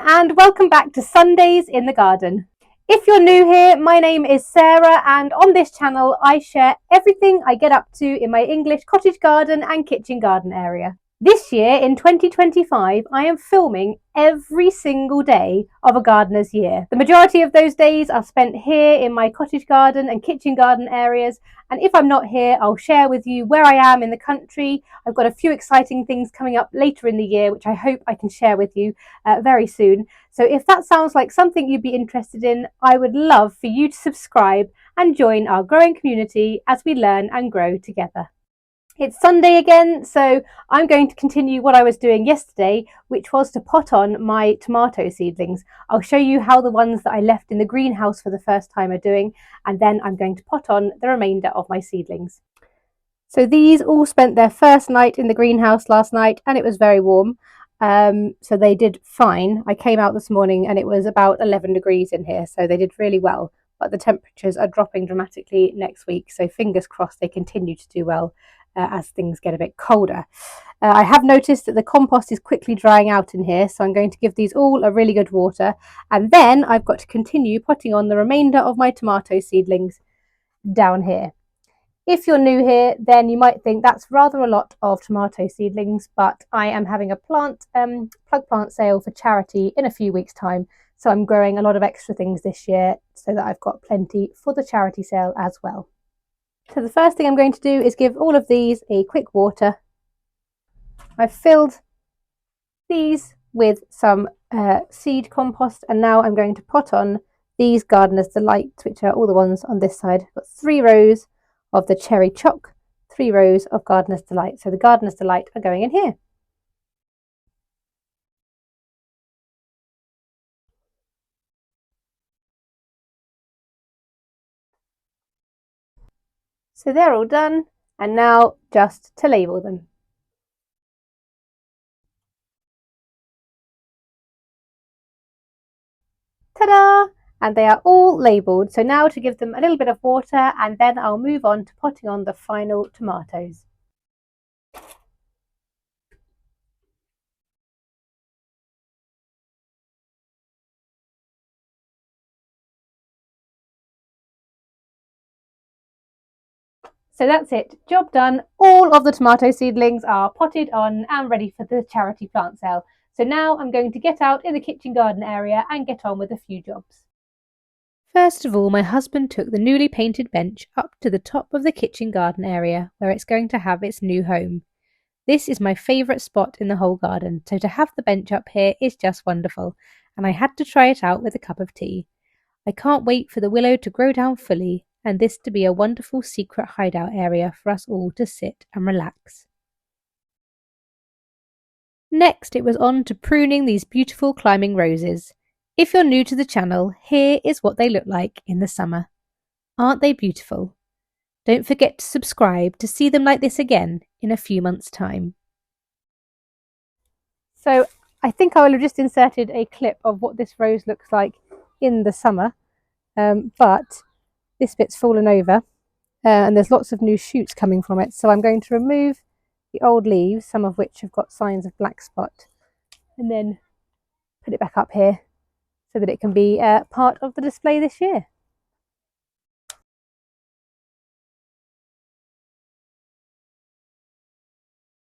and welcome back to Sundays in the Garden. If you're new here, my name is Sarah, and on this channel I share everything I get up to in my English cottage garden and kitchen garden area. This year in 2025 I am filming every single day of a gardener's year. The majority of those days are spent here in my cottage garden and kitchen garden areas, and if I'm not here I'll share with you where I am in the country. I've got a few exciting things coming up later in the year which I hope I can share with you very soon. So if that sounds like something you'd be interested in, I would love for you to subscribe and join our growing community as we learn and grow together. It's Sunday again, so I'm going to continue what I was doing yesterday, which was to pot on my tomato seedlings. I'll show you how the ones that I left in the greenhouse for the first time are doing, and then I'm going to pot on the remainder of my seedlings. So these all spent their first night in the greenhouse last night, and it was very warm. So they did fine. I came out this morning and it was about 11 degrees in here, so they did really well. But the temperatures are dropping dramatically next week, so fingers crossed they continue to do well as things get a bit colder. I have noticed that the compost is quickly drying out in here, so I'm going to give these all a really good water, and then I've got to continue potting on the remainder of my tomato seedlings down here. If you're new here, then you might think that's rather a lot of tomato seedlings, but I am having a plug plant sale for charity in a few weeks' time, so I'm growing a lot of extra things this year so that I've got plenty for the charity sale as well. So the first thing I'm going to do is give all of these a quick water. I've filled these with some seed compost, and now I'm going to pot on these Gardener's Delights, which are all the ones on this side. I've got 3 rows of the cherry choc, 3 rows of Gardener's Delight. So the Gardener's Delight are going in here. So they're all done, and now just to label them. Ta-da! And they are all labelled. So now to give them a little bit of water, and then I'll move on to potting on the final tomatoes. So that's it, job done. All of the tomato seedlings are potted on and ready for the charity plant sale. So now I'm going to get out in the kitchen garden area and get on with a few jobs. First of all, my husband took the newly painted bench up to the top of the kitchen garden area where it's going to have its new home. This is my favourite spot in the whole garden, so to have the bench up here is just wonderful, and I had to try it out with a cup of tea. I can't wait for the willow to grow down fully, and this to be a wonderful secret hideout area for us all to sit and relax. Next, it was on to pruning these beautiful climbing roses. If you're new to the channel, here is what they look like in the summer. Aren't they beautiful? Don't forget to subscribe to see them like this again in a few months' time. So I think I will have just inserted a clip of what this rose looks like in the summer, but this bit's fallen over and there's lots of new shoots coming from it, so I'm going to remove the old leaves, some of which have got signs of black spot, and then put it back up here so that it can be part of the display this year.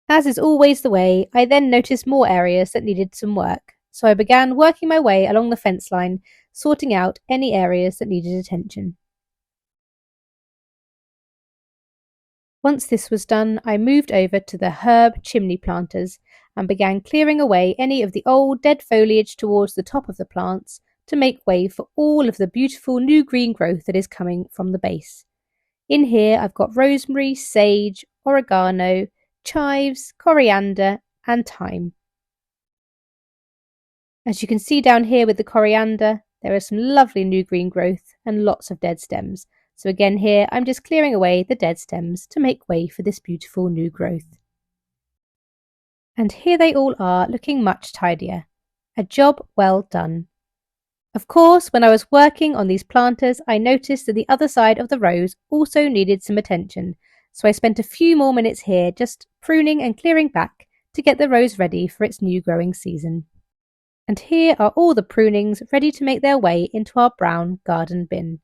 As is always the way, I then noticed more areas that needed some work, so I began working my way along the fence line, sorting out any areas that needed attention. Once this was done, I moved over to the herb chimney planters and began clearing away any of the old dead foliage towards the top of the plants to make way for all of the beautiful new green growth that is coming from the base. In here I've got rosemary, sage, oregano, chives, coriander and thyme. As you can see down here with the coriander, there is some lovely new green growth and lots of dead stems. So again here I'm just clearing away the dead stems to make way for this beautiful new growth. And here they all are, looking much tidier. A job well done. Of course, when I was working on these planters, I noticed that the other side of the rows also needed some attention, so I spent a few more minutes here just pruning and clearing back to get the rose ready for its new growing season. And here are all the prunings ready to make their way into our brown garden bin.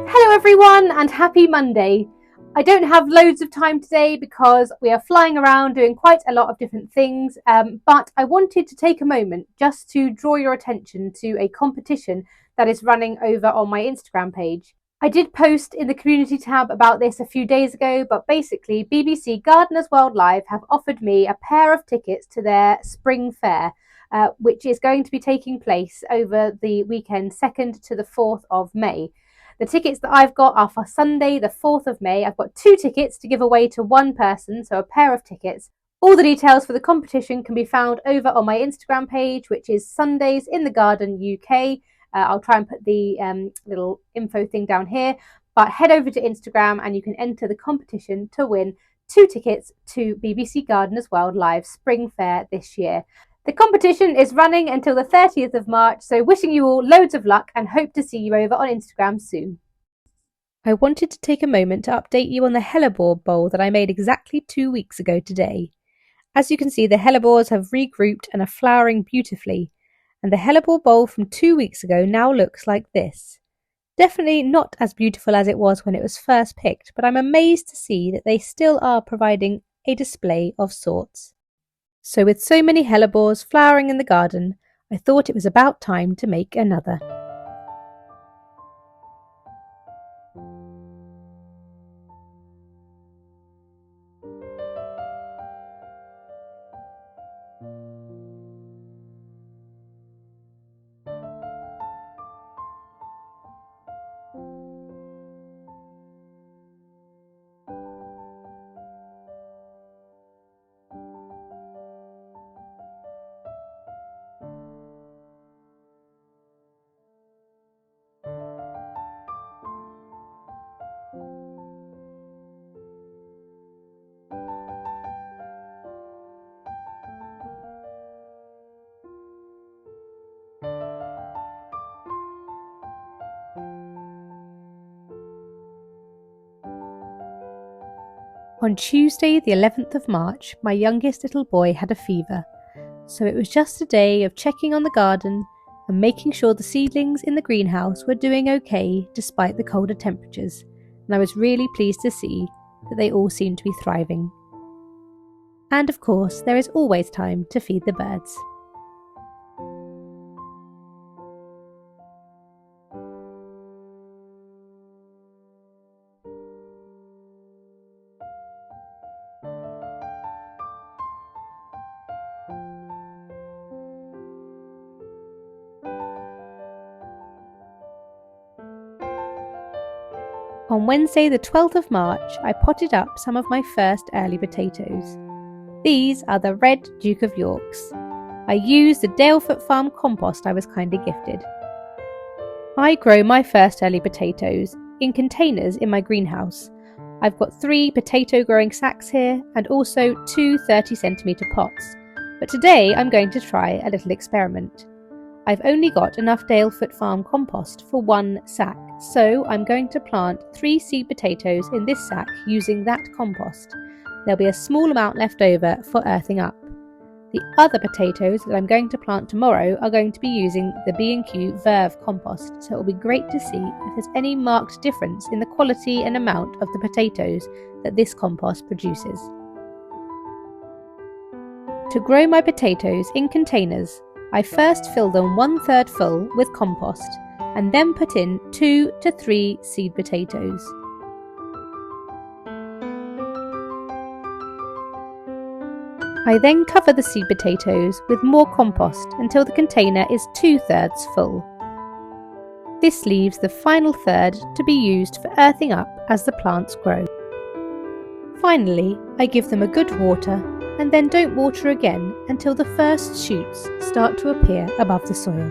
Hello everyone and happy Monday. I don't have loads of time today because we are flying around doing quite a lot of different things, but I wanted to take a moment just to draw your attention to a competition that is running over on my Instagram page. I did post in the community tab about this a few days ago, but basically BBC Gardener's World Live have offered me a pair of tickets to their spring fair, which is going to be taking place over the weekend 2nd to the 4th of May. The tickets that I've got are for Sunday, the 4th of May. I've got 2 tickets to give away to one person, so a pair of tickets. All the details for the competition can be found over on my Instagram page, which is Sundays in the Garden UK. I'll try and put the little info thing down here, but head over to Instagram and you can enter the competition to win 2 tickets to BBC Gardener's World Live Spring Fair this year. The competition is running until the 30th of March, so wishing you all loads of luck and hope to see you over on Instagram soon. I wanted to take a moment to update you on the hellebore bowl that I made exactly 2 weeks ago today. As you can see, the hellebores have regrouped and are flowering beautifully, and the hellebore bowl from 2 weeks ago now looks like this. Definitely not as beautiful as it was when it was first picked, but I'm amazed to see that they still are providing a display of sorts. So with so many hellebores flowering in the garden, I thought it was about time to make another. On Tuesday the 11th of March, my youngest little boy had a fever, so it was just a day of checking on the garden and making sure the seedlings in the greenhouse were doing okay despite the colder temperatures, and I was really pleased to see that they all seemed to be thriving. And of course, there is always time to feed the birds. On Wednesday the 12th of March, I potted up some of my first early potatoes. These are the Red Duke of Yorks. I used the Dalefoot Farm compost I was kindly gifted. I grow my first early potatoes in containers in my greenhouse. I've got 3 potato growing sacks here and also 2 30cm pots, but today I'm going to try a little experiment. I've only got enough Dalefoot Farm compost for 1 sack, so I'm going to plant 3 seed potatoes in this sack using that compost. There'll be a small amount left over for earthing up. The other potatoes that I'm going to plant tomorrow are going to be using the B&Q Verve compost, so it'll be great to see if there's any marked difference in the quality and amount of the potatoes that this compost produces. To grow my potatoes in containers, I first fill them 1/3 full with compost and then put in 2 to 3 seed potatoes. I then cover the seed potatoes with more compost until the container is 2/3 full. This leaves the final third to be used for earthing up as the plants grow. Finally, I give them a good water and then don't water again until the first shoots start to appear above the soil.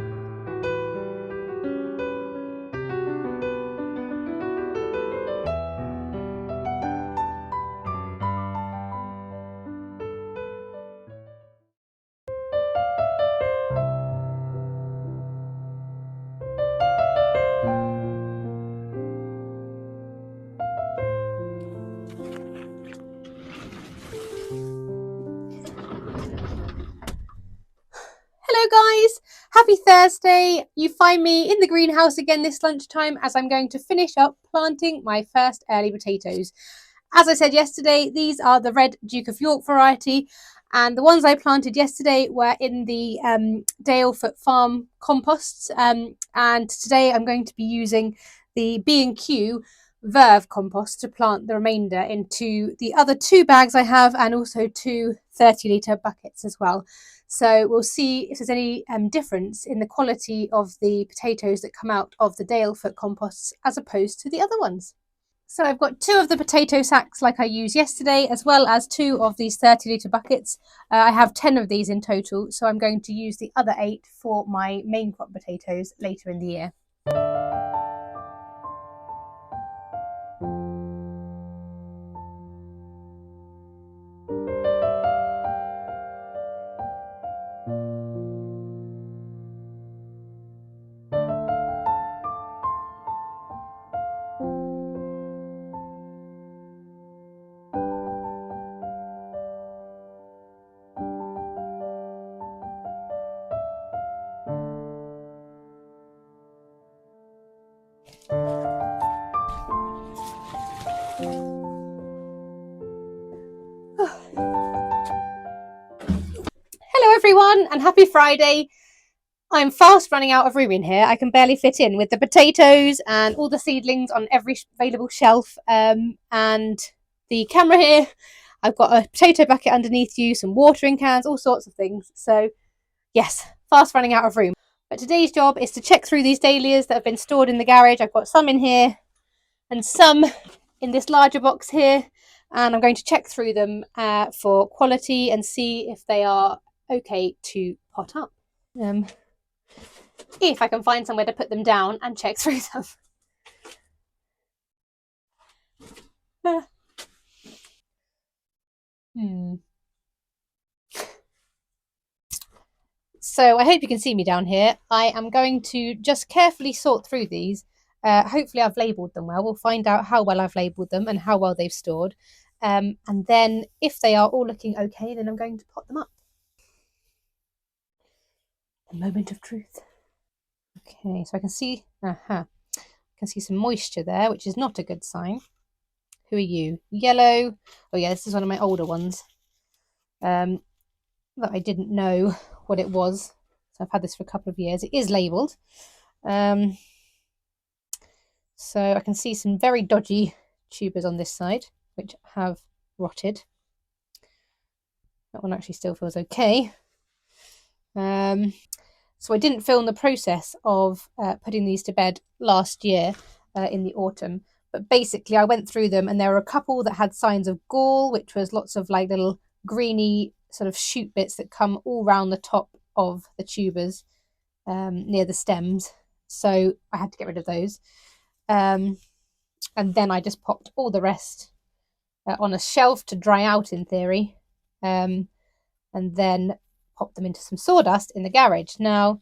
Hello guys, happy Thursday. You find me in the greenhouse again this lunchtime as I'm going to finish up planting my first early potatoes. As I said yesterday, these are the red Duke of York variety, and the ones I planted yesterday were in the Dalefoot Farm composts, and today I'm going to be using the B&Q Verve compost to plant the remainder into the other 2 bags I have, and also 2 30-litre buckets as well. So we'll see if there's any difference in the quality of the potatoes that come out of the Dalefoot composts as opposed to the other ones. So I've got 2 of the potato sacks like I used yesterday, as well as 2 of these 30-litre buckets. I have 10 of these in total, so I'm going to use the other 8 for my main crop potatoes later in the year. Hello everyone and happy Friday. I'm fast running out of room in here. I can barely fit in with the potatoes and all the seedlings on every available shelf, and the camera here. I've got a potato bucket underneath you, some watering cans, all sorts of things. So yes, fast running out of room. But today's job is to check through these dahlias that have been stored in the garage. I've got some in here and some in this larger box here, and I'm going to check through them for quality and see if they are okay to pot up. If I can find somewhere to put them down and check through them. So I hope you can see me down here. I am going to just carefully sort through these. Hopefully I've labelled them well. We'll find out how well I've labelled them and how well they've stored. And then if they are all looking okay, then I'm going to pot them up. The moment of truth. Okay, so I can see, I can see some moisture there, which is not a good sign. Who are you? Yellow. Oh yeah, this is one of my older ones. That I didn't know what it was. So I've had this for a couple of years. It is labelled. So I can see some very dodgy tubers on this side, which have rotted. That one actually still feels okay. So I didn't film the process of putting these to bed last year in the autumn. But basically I went through them and there were a couple that had signs of gall, which was lots of like little greeny sort of shoot bits that come all round the top of the tubers near the stems. So I had to get rid of those. And then I just popped all the rest on a shelf to dry out in theory, and then popped them into some sawdust in the garage. Now,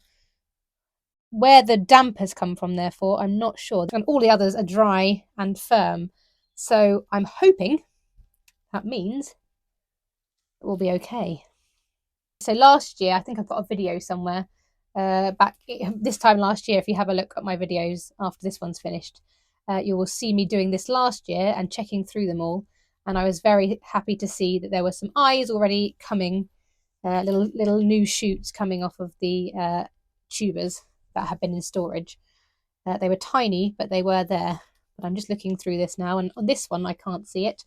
where the damp has come from, therefore, I'm not sure. And all the others are dry and firm. So I'm hoping that means it will be okay. So last year, I think I've got a video somewhere back this time last year. If you have a look at my videos after this one's finished, you will see me doing this last year and checking through them all. And I was very happy to see that there were some eyes already coming, little new shoots coming off of the tubers that have been in storage. They were tiny, but they were there. But I'm just looking through this now, and on this one I can't see it,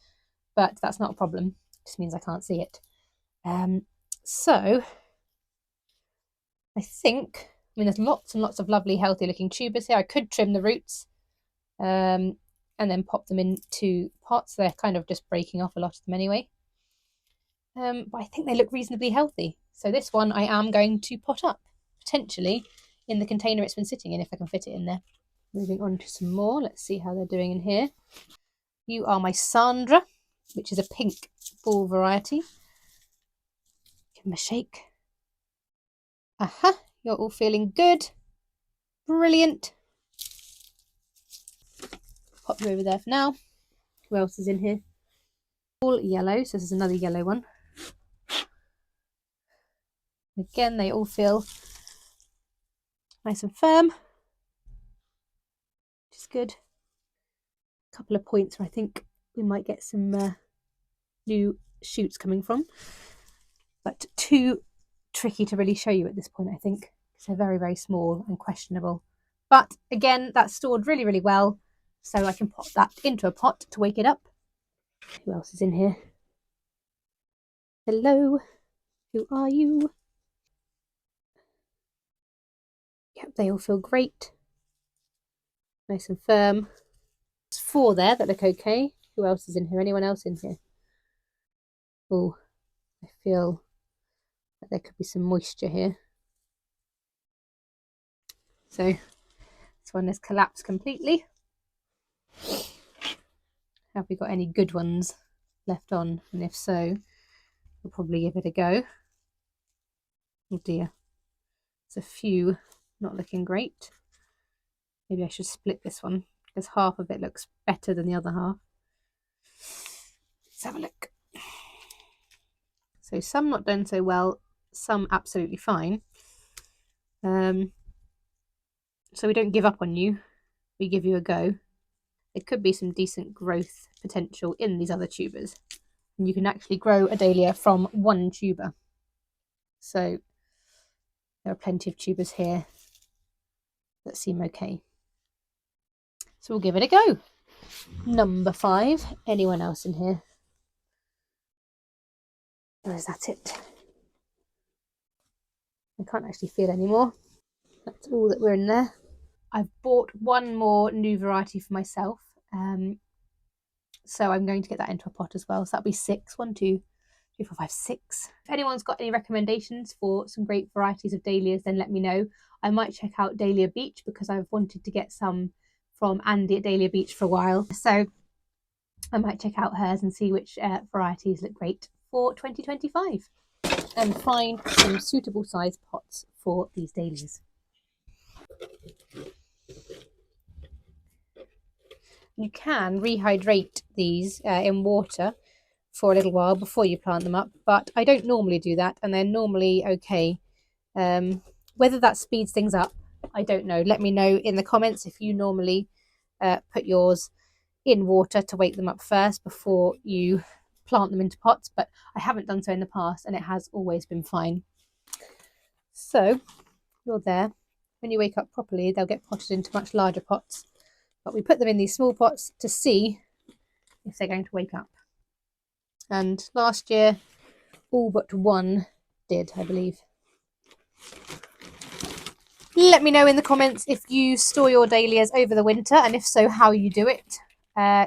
but that's not a problem. It just means I can't see it. So I think, there's lots and lots of lovely healthy looking tubers here. I could trim the roots and then pop them into pots. They're kind of just breaking off, a lot of them anyway. but I think they look reasonably healthy. So this one I am going to pot up, potentially in the container it's been sitting in, if I can fit it in there. Moving on to some more. Let's see how they're doing in here. You are my Sandra, which is a pink ball variety. Give them a shake. Aha, you're all feeling good. Brilliant. Pop you over there for now. Who else is in here? All yellow, so this is another yellow one. Again, they all feel nice and firm, which is good. A couple of points where I think we might get some new shoots coming from, but too tricky to really show you at this point, I think, because they're very, very small and questionable. But again, that's stored really, really well, so I can pop that into a pot to wake it up. Who else is in here? Hello, who are you? Yep, they all feel great. Nice and firm. There's 4 there that look okay. Who else is in here? Anyone else in here? Oh, I feel that there could be some moisture here. So this one has collapsed completely. Have we got any good ones left on? And if so, we'll probably give it a go. Oh dear, there's a few not looking great. Maybe I should split this one because half of it looks better than the other half. Let's have a look. So some not done so well, some absolutely fine. So we don't give up on you, we give you a go. There could be some decent growth potential in these other tubers, and you can actually grow a dahlia from 1 tuber. So there are plenty of tubers here that seem okay. So we'll give it a go. Number 5. Anyone else in here? Or is that it? I can't actually feel anymore. That's all that we're in there. I've bought 1 more new variety for myself. So I'm going to get that into a pot as well. So that'll be 6. 1, 2, 3, 4, 5, 6. If anyone's got any recommendations for some great varieties of dahlias, then let me know. I might check out Dahlia Beach because I've wanted to get some from Andy at Dahlia Beach for a while. So I might check out hers and see which varieties look great for 2025 and find some suitable size pots for these dahlias. You can rehydrate these in water for a little while before you plant them up, but I don't normally do that, and they're normally okay. Whether that speeds things up, I don't know. Let me know in the comments if you normally put yours in water to wake them up first before you plant them into pots, but I haven't done so in the past and it has always been fine. So you're there. When you wake up properly, they'll get potted into much larger pots, but we put them in these small pots to see if they're going to wake up. And last year, all but 1 did, I believe. Let me know in the comments if you store your dahlias over the winter, and if so, how you do it.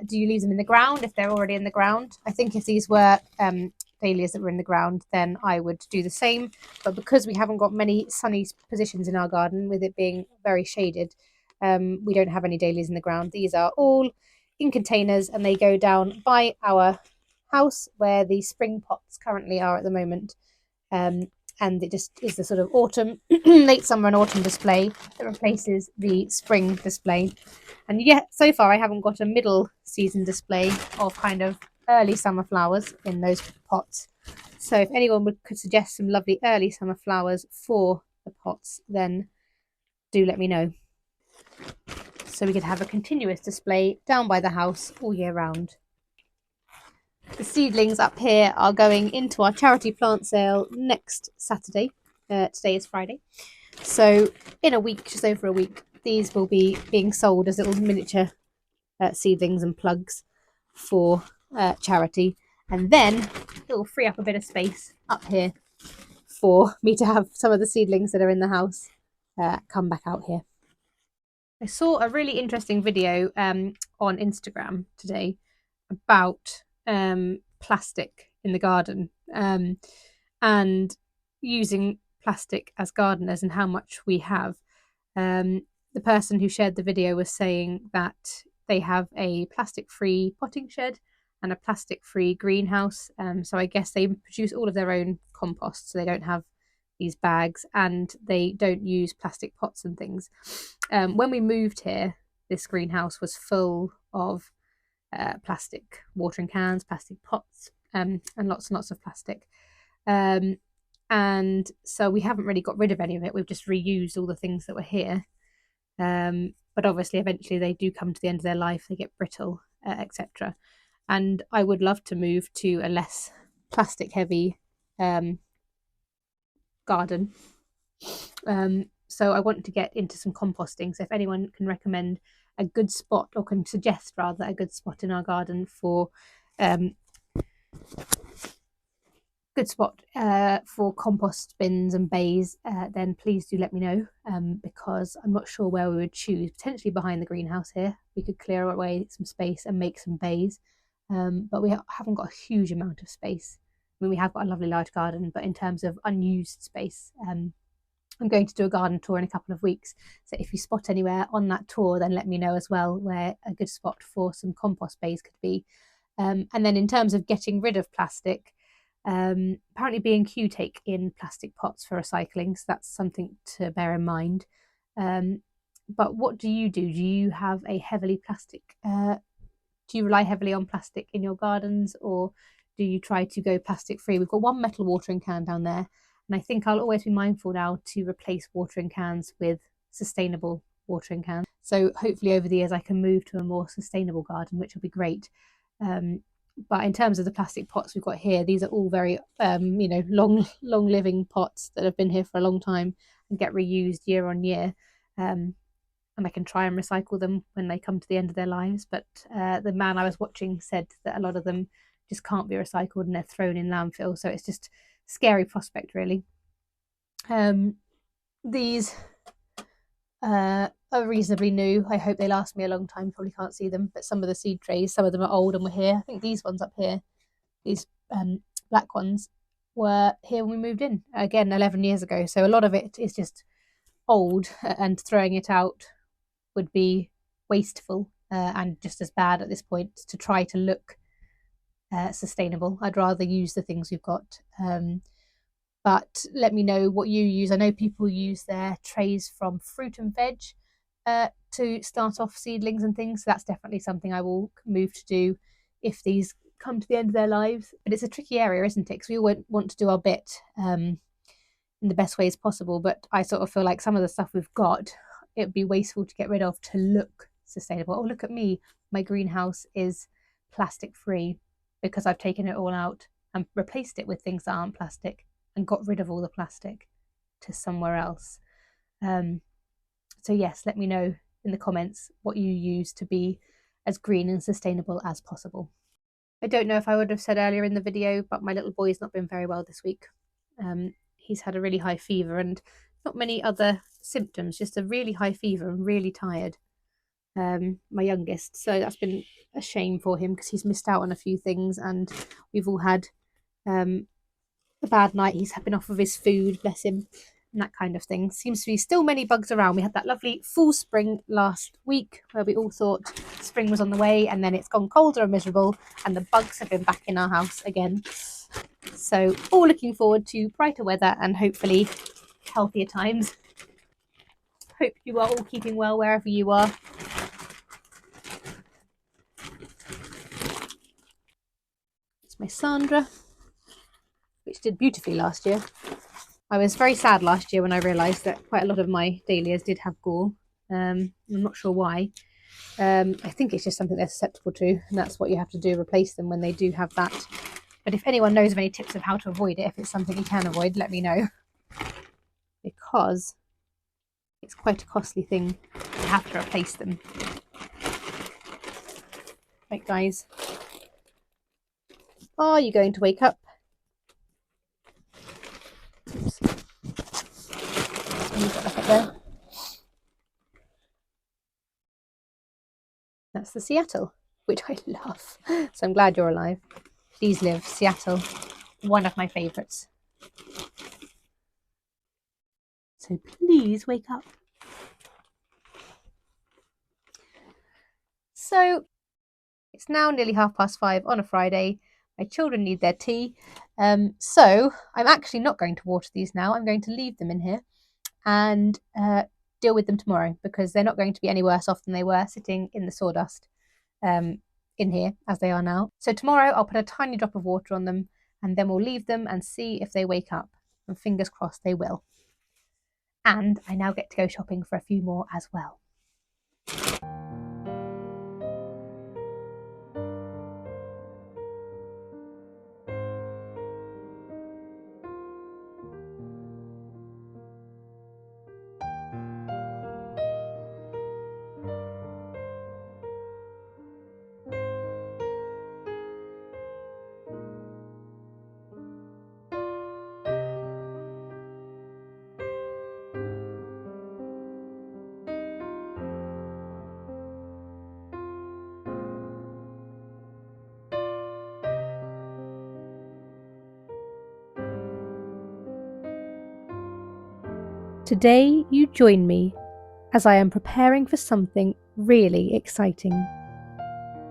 Do you leave them in the ground if they're already in the ground? I think if these were dahlias that were in the ground, then I would do the same. But because we haven't got many sunny positions in our garden, with it being very shaded, we don't have any dahlias in the ground. These are all in containers, and they go down by our house where the spring pots currently are at the moment. And it just is the sort of autumn, late summer and autumn display that replaces the spring display. And yet, so far, I haven't got a middle season display of kind of early summer flowers in those pots. So if anyone could suggest some lovely early summer flowers for the pots, then do let me know. So we could have a continuous display down by the house all year round. The seedlings up here are going into our charity plant sale next Saturday. Today is Friday. So in a week, just over a week, these will be being sold as little miniature seedlings and plugs for charity. And then it will free up a bit of space up here for me to have some of the seedlings that are in the house come back out here. I saw a really interesting video on Instagram today about plastic in the garden, and using plastic as gardeners and how much we have. The person who shared the video was saying that they have a plastic-free potting shed and a plastic-free greenhouse. So I guess they produce all of their own compost, so they don't have these bags, and they don't use plastic pots and things. When we moved here, this greenhouse was full of plastic watering cans, plastic pots, and lots and lots of plastic. And so we haven't really got rid of any of it. We've just reused all the things that were here. But obviously, eventually they do come to the end of their life. They get brittle, etc. And I would love to move to a less plastic heavy garden. So I want to get into some composting. So if anyone can recommend a good spot, or can suggest rather a good spot in our garden for compost bins and bays, then please do let me know, because I'm not sure where we would choose. Potentially behind the greenhouse here, we could clear away some space and make some bays, but we haven't got a huge amount of space. I mean, we have got a lovely large garden, but in terms of unused space, I'm going to do a garden tour in a couple of weeks. So if you spot anywhere on that tour, then let me know as well where a good spot for some compost bays could be. And then in terms of getting rid of plastic, apparently B&Q take in plastic pots for recycling, so that's something to bear in mind. But what do you do? Do you have a heavily plastic, do you rely heavily on plastic in your gardens, or do you try to go plastic free? We've got one metal watering can down there, and I think I'll always be mindful now to replace watering cans with sustainable watering cans. So hopefully over the years I can move to a more sustainable garden, which will be great. But in terms of the plastic pots we've got here, these are all very, long living pots that have been here for a long time and get reused year on year. And I can try and recycle them when they come to the end of their lives. But the man I was watching said that a lot of them just can't be recycled and they're thrown in landfill. So it's just a scary prospect, really. These are reasonably new. I hope they last me a long time. Probably can't see them, but some of the seed trays, some of them are old and were here. I think these ones up here, these black ones, were here when we moved in, again 11 years ago. So a lot of it is just old, and throwing it out would be wasteful, and just as bad at this point to try to look sustainable. I'd rather use the things we've got. But let me know what you use. I know people use their trays from fruit and veg to start off seedlings and things. So that's definitely something I will move to do if these come to the end of their lives. But it's a tricky area, isn't it? Because we all want to do our bit in the best ways possible. But I sort of feel like some of the stuff we've got, it would be wasteful to get rid of to look sustainable. Oh, look at me. My greenhouse is plastic free because I've taken it all out and replaced it with things that aren't plastic and got rid of all the plastic to somewhere else. So yes, let me know in the comments what you use to be as green and sustainable as possible. I don't know if I would have said earlier in the video, but my little boy's not been very well this week. He's had a really high fever and not many other symptoms, just a really high fever and really tired. My youngest, so that's been a shame for him because he's missed out on a few things, and we've all had a bad night. He's been off of his food, bless him, and that kind of thing. Seems to be still many bugs around. We had that lovely full spring last week where we all thought spring was on the way, and then it's gone colder and miserable, and the bugs have been back in our house again. So all looking forward to brighter weather and hopefully healthier times. Hope you are all keeping well wherever you are. It's my Sandra, which did beautifully last year. I was very sad last year when I realised that quite a lot of my dahlias did have gall. I'm not sure why. I think it's just something they're susceptible to, and that's what you have to do, replace them when they do have that. But if anyone knows of any tips of how to avoid it, if it's something you can avoid, let me know. Because it's quite a costly thing to have to replace them. Right, guys. Are you going to wake up? Oops. Got that up there. That's the Seattle, which I love. So I'm glad you're alive. these live, Seattle, one of my favourites. So please wake up. So it's now nearly 5:30 on a Friday. My children need their tea. So I'm actually not going to water these now. I'm going to leave them in here and deal with them tomorrow, because they're not going to be any worse off than they were sitting in the sawdust in here as they are now. So tomorrow I'll put a tiny drop of water on them, and then we'll leave them and see if they wake up. And fingers crossed they will. And I now get to go shopping for a few more as well. Today you join me as I am preparing for something really exciting.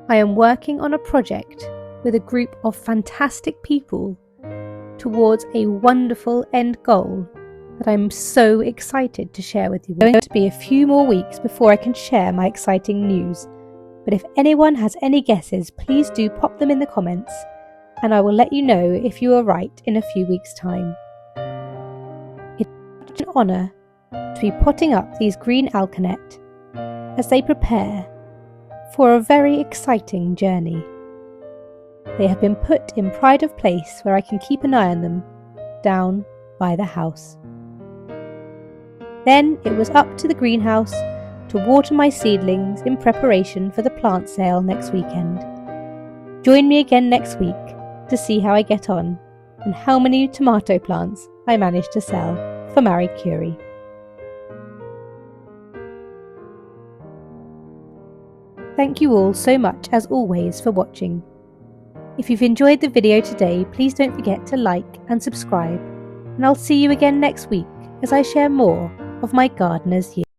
I am working on a project with a group of fantastic people towards a wonderful end goal that I'm so excited to share with you. It's going to be a few more weeks before I can share my exciting news, but if anyone has any guesses, please do pop them in the comments and I will let you know if you are right in a few weeks' time. It's an honour to be potting up these green alkanet as they prepare for a very exciting journey. They have been put in pride of place where I can keep an eye on them down by the house. Then it was up to the greenhouse to water my seedlings in preparation for the plant sale next weekend. Join me again next week to see how I get on and how many tomato plants I managed to sell for Marie Curie. Thank you all so much as always for watching. If you've enjoyed the video today, please don't forget to like and subscribe, and I'll see you again next week as I share more of my gardener's year.